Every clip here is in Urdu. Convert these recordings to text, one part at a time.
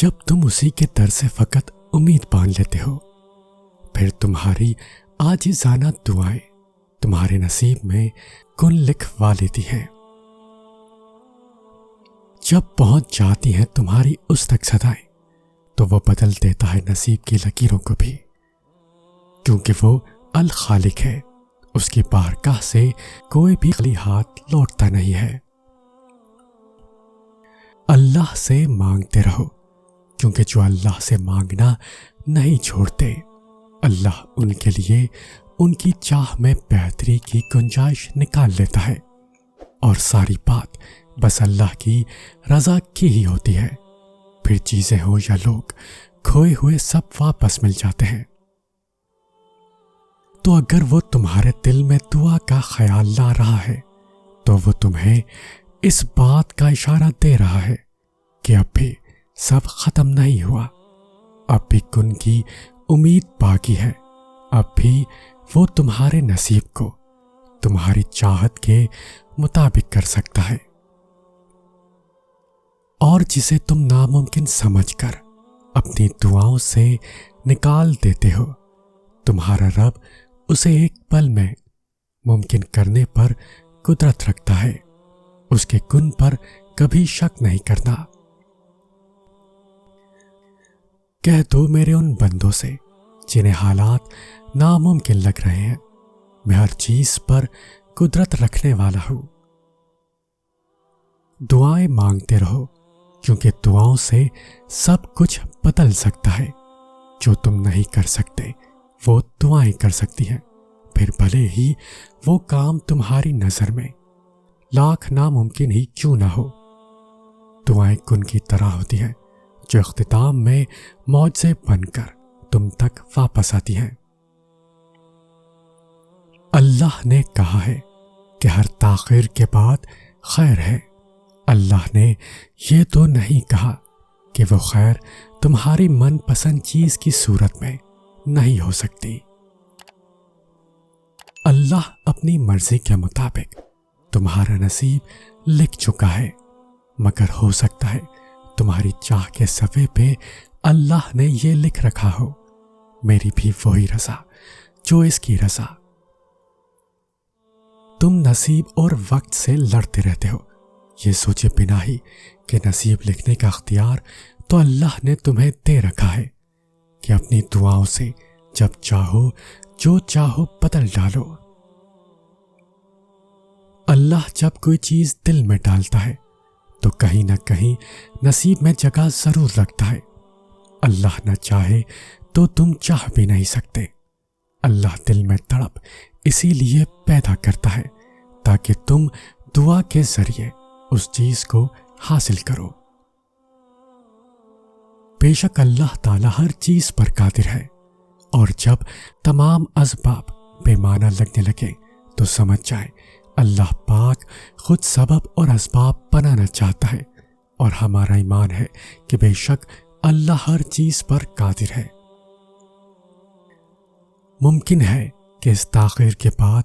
جب تم اسی کے در سے فقط امید باندھ لیتے ہو، پھر تمہاری عاجزانہ دعائیں تمہارے نصیب میں کن لکھوا لیتی ہیں۔ جب پہنچ جاتی ہیں تمہاری اس تک صدائیں، تو وہ بدل دیتا ہے نصیب کی لکیروں کو بھی، کیونکہ وہ الخالق ہے، اس کی بارگاہ سے کوئی بھی خالی ہاتھ لوٹتا نہیں ہے۔ اللہ سے مانگتے رہو، کیونکہ جو اللہ سے مانگنا نہیں چھوڑتے، اللہ ان کے لیے ان کی چاہ میں بہتری کی گنجائش نکال لیتا ہے، اور ساری بات بس اللہ کی رضا کی ہی ہوتی ہے۔ پھر چیزیں ہو یا لوگ، کھوئے ہوئے سب واپس مل جاتے ہیں۔ تو اگر وہ تمہارے دل میں دعا کا خیال لا رہا ہے، تو وہ تمہیں اس بات کا اشارہ دے رہا ہے کہ اب بھی سب ختم نہیں ہوا، اب بھی کن کی امید باقی ہے، اب بھی وہ تمہارے نصیب کو تمہاری چاہت کے مطابق کر سکتا ہے۔ اور جسے تم ناممکن سمجھ کر اپنی دعاؤں سے نکال دیتے ہو، تمہارا رب اسے ایک پل میں ممکن کرنے پر قدرت رکھتا ہے، اس کے کن پر کبھی شک نہیں کرنا۔ کہہ دو میرے ان بندوں سے جنہیں حالات ناممکن لگ رہے ہیں، میں ہر چیز پر قدرت رکھنے والا ہوں۔ دعائیں مانگتے رہو، کیونکہ دعاؤں سے سب کچھ بدل سکتا ہے۔ جو تم نہیں کر سکتے وہ دعائیں کر سکتی ہیں، پھر بھلے ہی وہ کام تمہاری نظر میں لاکھ ناممکن ہی کیوں نہ ہو۔ دعائیں کن کی طرح ہوتی ہیں جو اختتام میں معجزے بن کر تم تک واپس آتی ہیں۔ اللہ نے کہا ہے کہ ہر تاخیر کے بعد خیر ہے۔ اللہ نے یہ تو نہیں کہا کہ وہ خیر تمہاری من پسند چیز کی صورت میں نہیں ہو سکتی۔ اللہ اپنی مرضی کے مطابق تمہارا نصیب لکھ چکا ہے، مگر ہو سکتا ہے تمہاری چاہ کے صفحے پہ اللہ نے یہ لکھ رکھا ہو، میری بھی وہی رضا جو اس کی رضا۔ تم نصیب اور وقت سے لڑتے رہتے ہو، یہ سوچے بنا ہی کہ نصیب لکھنے کا اختیار تو اللہ نے تمہیں دے رکھا ہے کہ اپنی دعاؤں سے جب چاہو جو چاہو بدل ڈالو۔ اللہ جب کوئی چیز دل میں ڈالتا ہے تو کہیں نہ کہیں نصیب میں جگہ ضرور رکھتا ہے۔ اللہ نہ چاہے تو تم چاہ بھی نہیں سکتے۔ اللہ دل میں تڑپ اسی لیے پیدا کرتا ہے تاکہ تم دعا کے ذریعے اس چیز کو حاصل کرو۔ بے شک اللہ تعالی ہر چیز پر قادر ہے، اور جب تمام اسباب بے معنی لگنے لگے تو سمجھ جائے اللہ پاک خود سبب اور اسباب بنانا چاہتا ہے، اور ہمارا ایمان ہے کہ بے شک اللہ ہر چیز پر قادر ہے۔ ممکن ہے کہ اس تاخیر کے بعد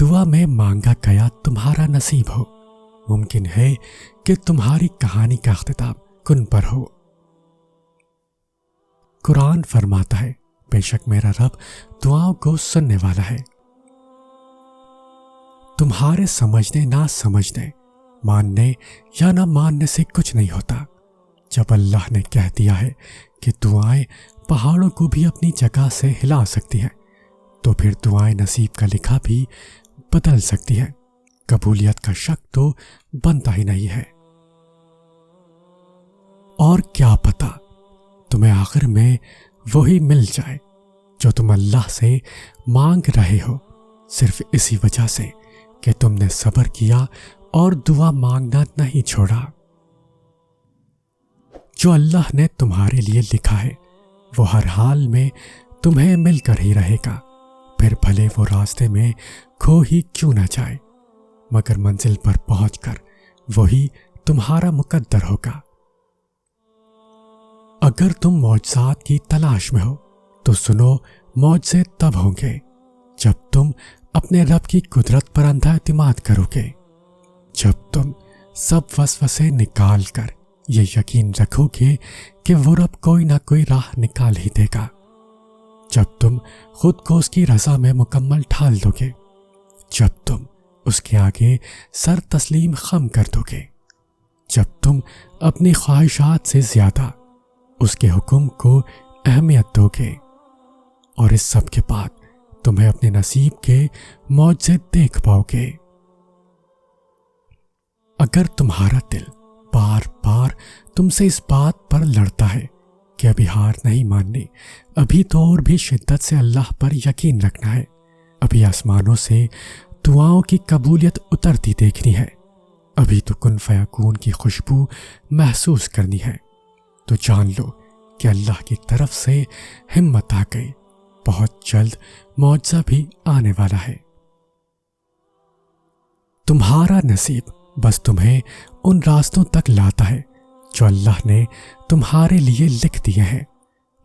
دعا میں مانگا گیا تمہارا نصیب ہو، ممکن ہے کہ تمہاری کہانی کا اختتام کن پر ہو۔ قرآن فرماتا ہے بے شک میرا رب دعاؤں کو سننے والا ہے۔ تمہارے سمجھنے نہ سمجھنے، ماننے یا نہ ماننے سے کچھ نہیں ہوتا۔ جب اللہ نے کہہ دیا ہے کہ دعائیں پہاڑوں کو بھی اپنی جگہ سے ہلا سکتی ہیں، تو پھر دعائیں نصیب کا لکھا بھی بدل سکتی ہیں۔ قبولیت کا شک تو بنتا ہی نہیں ہے۔ اور کیا پتا تمہیں آخر میں وہی مل جائے جو تم اللہ سے مانگ رہے ہو، صرف اسی وجہ سے کہ تم نے صبر کیا اور دعا مانگنا نہیں چھوڑا۔ جو اللہ نے تمہارے لیے لکھا ہے وہ ہر حال میں تمہیں مل کر ہی رہے گا، پھر بھلے وہ راستے میں کھو ہی کیوں نہ جائے، مگر منزل پر پہنچ کر وہی تمہارا مقدر ہوگا۔ اگر تم معجزات کی تلاش میں ہو تو سنو، معجزے تب ہوں گے جب تم اپنے رب کی قدرت پر اندھا اعتماد کرو گے، جب تم سب وسوسے نکال کر یہ یقین رکھو کہ وہ رب کوئی نہ کوئی راہ نکال ہی دے گا جب تم خود کو اس کی رضا میں مکمل ڈھال دو گے، جب تم اس کے آگے سر تسلیم خم کر دو گے، جب تم اپنی خواہشات سے زیادہ اس کے حکم کو اہمیت دو گے، اور اس سب کے بعد تمہیں اپنے نصیب کے معجزے دیکھ پاؤ گے۔ اگر تمہارا دل بار بار تم سے اس بات پر لڑتا ہے کہ ابھی ہار نہیں ماننی، ابھی تو اور بھی شدت سے اللہ پر یقین رکھنا ہے، ابھی آسمانوں سے دعاؤں کی قبولیت اترتی دیکھنی ہے، ابھی تو کن فیکون کی خوشبو محسوس کرنی ہے، تو جان لو کہ اللہ کی طرف سے ہمت آ گئی، بہت جلد معجزہ بھی آنے والا ہے۔ تمہارا نصیب بس تمہیں ان راستوں تک لاتا ہے جو اللہ نے تمہارے لیے لکھ دیے ہیں،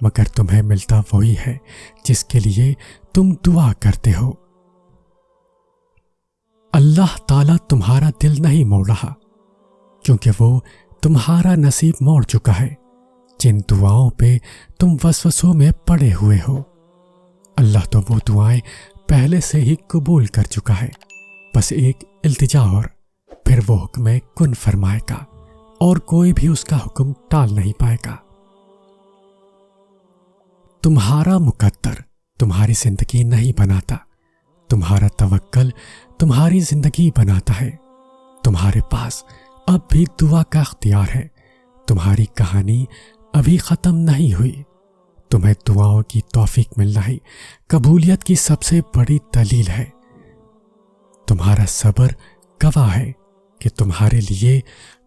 مگر تمہیں ملتا وہی ہے جس کے لیے تم دعا کرتے ہو۔ اللہ تعالیٰ تمہارا دل نہیں موڑ رہا، کیونکہ وہ تمہارا نصیب موڑ چکا ہے جن دعاؤں پہ تم وسوسوں میں پڑے ہوئے ہو۔ اللہ تو وہ دعائیں پہلے سے ہی قبول کر چکا ہے، بس ایک التجا اور پھر وہ حکم کن فرمائے گا، اور کوئی بھی اس کا حکم ٹال نہیں پائے گا۔ تمہارا مقدر تمہاری زندگی نہیں بناتا، تمہارا توکل تمہاری زندگی بناتا ہے۔ تمہارے پاس اب بھی دعا کا اختیار ہے، تمہاری کہانی ابھی ختم نہیں ہوئی، تمہیں دعاؤں کی توفیق ملنا ہی قبولیت کی سب سے بڑی دلیل ہے۔ تمہارا صبر گواہ ہے کہ تمہارے لیے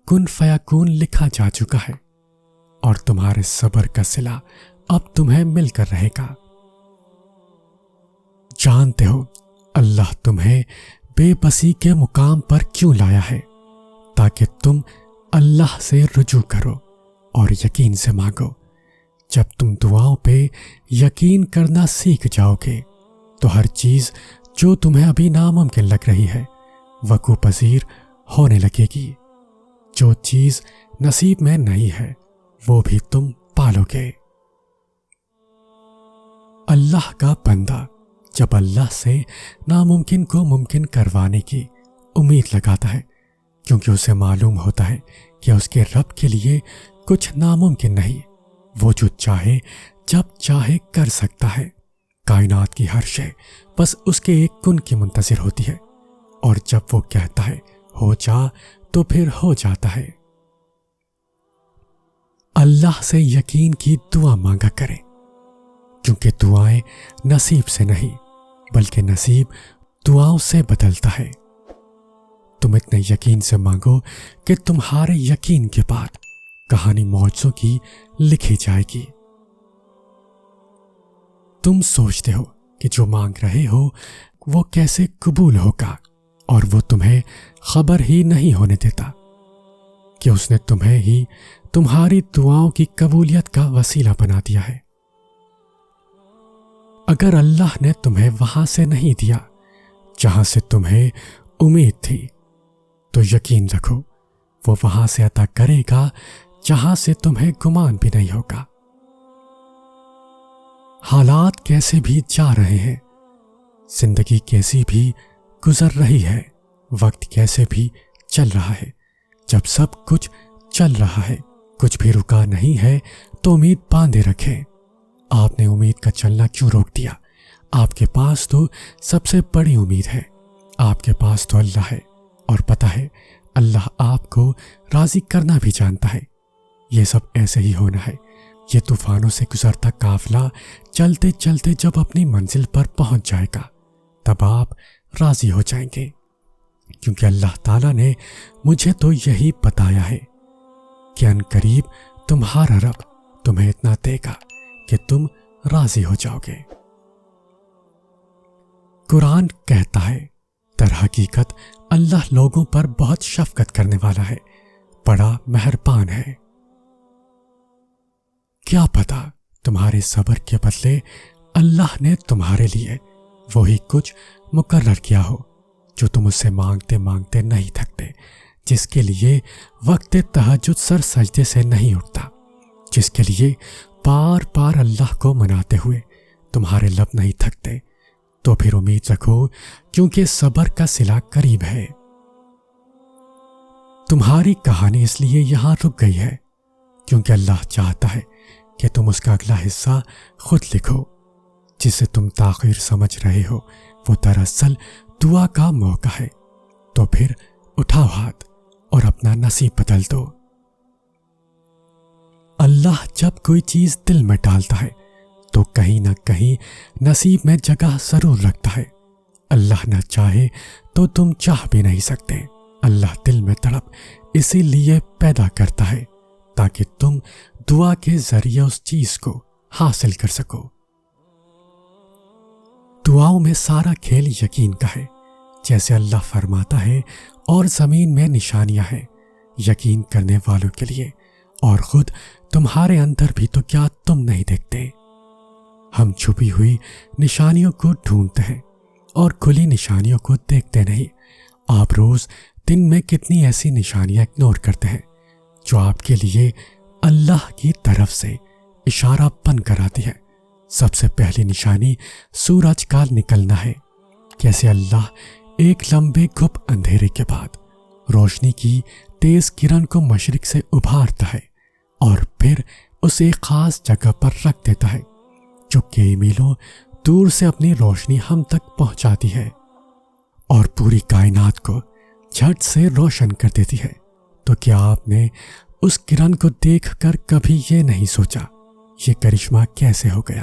کن فیکون لکھا جا چکا ہے، اور تمہارے صبر کا صلہ اب تمہیں مل کر رہے گا۔ جانتے ہو اللہ تمہیں بے بسی کے مقام پر کیوں لایا ہے؟ تاکہ تم اللہ سے رجوع کرو اور یقین سے مانگو۔ جب تم دعاؤں پہ یقین کرنا سیکھ جاؤ گے تو ہر چیز جو تمہیں ابھی ناممکن لگ رہی ہے وقوع پذیر ہونے لگے گی۔ جو چیز نصیب میں نہیں ہے وہ بھی تم پالو گے۔ اللہ کا بندہ جب اللہ سے ناممکن کو ممکن کروانے کی امید لگاتا ہے، کیونکہ اسے معلوم ہوتا ہے کہ اس کے رب کے لیے کچھ ناممکن نہیں، وہ جو چاہے جب چاہے کر سکتا ہے۔ کائنات کی ہر شے بس اس کے ایک کن کی منتظر ہوتی ہے، اور جب وہ کہتا ہے ہو جا تو پھر ہو جاتا ہے۔ اللہ سے یقین کی دعا مانگا کریں، کیونکہ دعائیں نصیب سے نہیں بلکہ نصیب دعاؤں سے بدلتا ہے۔ تم اتنے یقین سے مانگو کہ تمہارے یقین کے بعد کہانی معجزوں کی لکھی جائے گی۔ تم سوچتے ہو کہ جو مانگ رہے ہو وہ کیسے قبول ہوگا، اور وہ تمہیں خبر ہی نہیں ہونے دیتا کہ اس نے تمہیں ہی تمہاری دعاؤں کی قبولیت کا وسیلہ بنا دیا ہے۔ اگر اللہ نے تمہیں وہاں سے نہیں دیا جہاں سے تمہیں امید تھی، تو یقین رکھو وہ وہاں سے عطا کرے گا جہاں سے تمہیں گمان بھی نہیں ہوگا۔ حالات کیسے بھی جا رہے ہیں، زندگی کیسی بھی گزر رہی ہے، وقت کیسے بھی چل رہا ہے، جب سب کچھ چل رہا ہے کچھ بھی رکا نہیں ہے تو امید باندھے رکھیں۔ آپ نے امید کا چلنا کیوں روک دیا؟ آپ کے پاس تو سب سے بڑی امید ہے، آپ کے پاس تو اللہ ہے، اور پتہ ہے اللہ آپ کو راضی کرنا بھی جانتا ہے۔ یہ سب ایسے ہی ہونا ہے۔ یہ طوفانوں سے گزرتا قافلہ چلتے چلتے جب اپنی منزل پر پہنچ جائے گا تب آپ راضی ہو جائیں گے، کیونکہ اللہ تعالیٰ نے مجھے تو یہی بتایا ہے کہ ان قریب تمہارا رب تمہیں اتنا دے گا کہ تم راضی ہو جاؤ گے۔ قرآن کہتا ہے در حقیقت اللہ لوگوں پر بہت شفقت کرنے والا ہے، بڑا مہربان ہے۔ کیا پتا تمہارے صبر کے بدلے اللہ نے تمہارے لیے وہی کچھ مقرر کیا ہو جو تم اس سے مانگتے مانگتے نہیں تھکتے، جس کے لیے وقت تہجد سر سجدے سے نہیں اٹھتا، جس کے لیے بار بار اللہ کو مناتے ہوئے تمہارے لب نہیں تھکتے، تو پھر امید رکھو کیونکہ صبر کا صلہ قریب ہے۔ تمہاری کہانی اس لیے یہاں رک گئی ہے کیونکہ اللہ چاہتا ہے کہ تم اس کا اگلا حصہ خود لکھو۔ جسے تم تاخیر سمجھ رہے ہو وہ دراصل دعا کا موقع ہے، تو پھر اٹھاؤ ہاتھ اور اپنا نصیب بدل دو۔ اللہ جب کوئی چیز دل میں ڈالتا ہے تو کہیں نہ کہیں نصیب میں جگہ ضرور رکھتا ہے۔ اللہ نہ چاہے تو تم چاہ بھی نہیں سکتے۔ اللہ دل میں تڑپ اسی لیے پیدا کرتا ہے تاکہ تم دعا کے ذریعے اس چیز کو حاصل کر سکو۔ دعاؤں میں سارا کھیل یقین کا ہے، جیسے اللہ فرماتا ہے اور زمین میں نشانیاں ہیں یقین کرنے والوں کے لیے، اور خود تمہارے اندر بھی تو کیا تم نہیں دیکھتے؟ ہم چھپی ہوئی نشانیوں کو ڈھونڈتے ہیں اور کھلی نشانیوں کو دیکھتے نہیں۔ آپ روز دن میں کتنی ایسی نشانیاں اگنور کرتے ہیں جو آپ کے لیے اللہ کی طرف سے اشارہ بن کر آتی ہے۔ سب سے پہلی نشانی سورج کا نکلنا ہے۔ کیسے اللہ ایک لمبے گھپ اندھیرے کے بعد روشنی کی تیز کرن کو مشرق سے ابھارتا ہے اور پھر اسے ایک خاص جگہ پر رکھ دیتا ہے جو کئی میلوں دور سے اپنی روشنی ہم تک پہنچاتی ہے اور پوری کائنات کو جھٹ سے روشن کر دیتی ہے۔ تو کیا آپ نے اس کرن کو دیکھ کر کبھی یہ نہیں سوچا یہ کرشمہ کیسے ہو گیا؟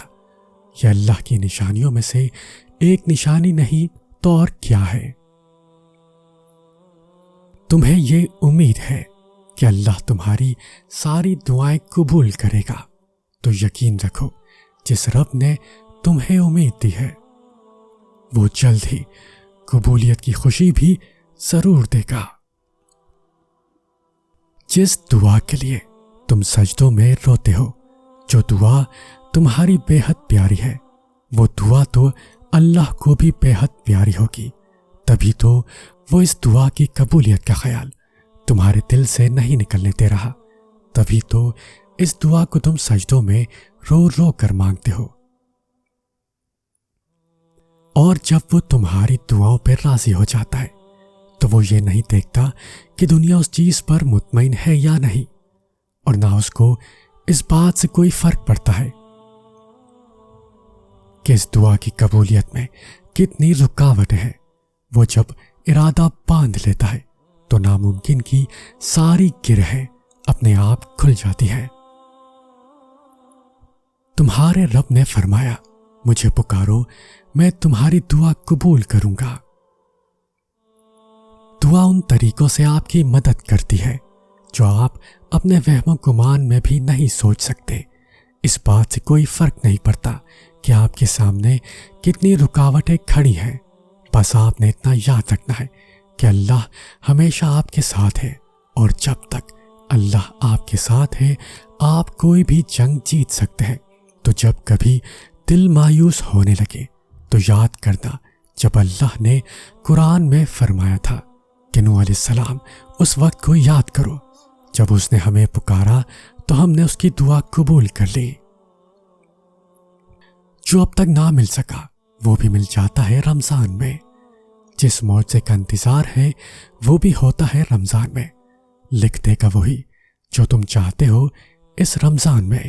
یہ اللہ کی نشانیوں میں سے ایک نشانی نہیں تو اور کیا ہے؟ تمہیں یہ امید ہے کہ اللہ تمہاری ساری دعائیں قبول کرے گا، تو یقین رکھو جس رب نے تمہیں امید دی ہے وہ جلد ہی قبولیت کی خوشی بھی ضرور دے گا۔ جس دعا کے لیے تم سجدوں میں روتے ہو، جو دعا تمہاری بے حد پیاری ہے، وہ دعا تو اللہ کو بھی بے حد پیاری ہوگی۔ تبھی تو وہ اس دعا کی قبولیت کا خیال تمہارے دل سے نہیں نکلنے دے رہا، تبھی تو اس دعا کو تم سجدوں میں رو رو کر مانگتے ہو۔ اور جب وہ تمہاری دعاؤں پہ راضی ہو جاتا ہے تو وہ یہ نہیں دیکھتا کہ دنیا اس چیز پر مطمئن ہے یا نہیں، اور نہ اس کو اس بات سے کوئی فرق پڑتا ہے کہ اس دعا کی قبولیت میں کتنی رکاوٹیں ہیں۔ وہ جب ارادہ باندھ لیتا ہے تو ناممکن کی ساری گرہیں اپنے آپ کھل جاتی ہیں۔ تمہارے رب نے فرمایا، مجھے پکارو میں تمہاری دعا قبول کروں گا۔ دعا ان طریقوں سے آپ کی مدد کرتی ہے جو آپ اپنے وہم و گمان میں بھی نہیں سوچ سکتے۔ اس بات سے کوئی فرق نہیں پڑتا کہ آپ کے سامنے کتنی رکاوٹیں کھڑی ہیں، بس آپ نے اتنا یاد رکھنا ہے کہ اللہ ہمیشہ آپ کے ساتھ ہے، اور جب تک اللہ آپ کے ساتھ ہے آپ کوئی بھی جنگ جیت سکتے ہیں۔ تو جب کبھی دل مایوس ہونے لگے تو یاد کرنا جب اللہ نے قرآن میں فرمایا تھا کہ نوح علیہ السلام اس وقت کو یاد کرو جب اس نے ہمیں پکارا تو ہم نے اس کی دعا قبول کر لی۔ جو اب تک نہ مل سکا وہ بھی مل جاتا ہے رمضان میں۔ جس معجزے کا انتظار ہے وہ بھی ہوتا ہے رمضان میں۔ لکھ دے گا وہی جو تم چاہتے ہو اس رمضان میں۔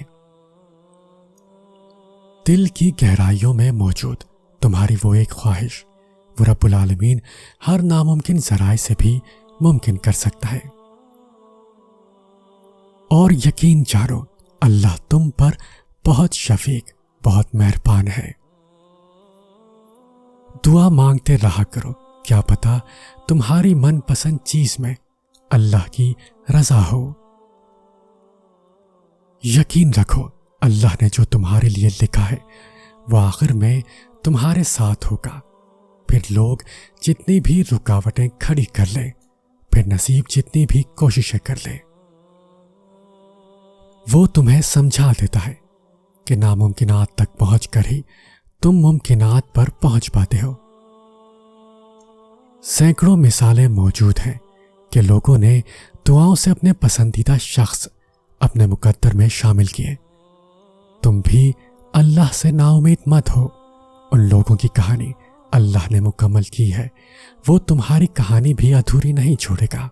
دل کی گہرائیوں میں موجود تمہاری وہ ایک خواہش وہ رب العالمین ہر ناممکن ذرائع سے بھی ممکن کر سکتا ہے، اور یقین جانو اللہ تم پر بہت شفیق بہت مہربان ہے۔ دعا مانگتے رہا کرو، کیا پتا تمہاری من پسند چیز میں اللہ کی رضا ہو۔ یقین رکھو اللہ نے جو تمہارے لیے لکھا ہے وہ آخر میں تمہارے ساتھ ہوگا۔ پھر لوگ جتنی بھی رکاوٹیں کھڑی کر لیں، پھر نصیب جتنی بھی کوششیں کر لیں، وہ تمہیں سمجھا دیتا ہے کہ ناممکنات تک پہنچ کر ہی تم ممکنات پر پہنچ پاتے ہو۔ سینکڑوں مثالیں موجود ہیں کہ لوگوں نے دعاؤں سے اپنے پسندیدہ شخص اپنے مقدر میں شامل کیے۔ تم بھی اللہ سے نا امید مت ہو۔ ان لوگوں کی کہانی اللہ نے مکمل کی ہے، وہ تمہاری کہانی بھی ادھوری نہیں چھوڑے گا۔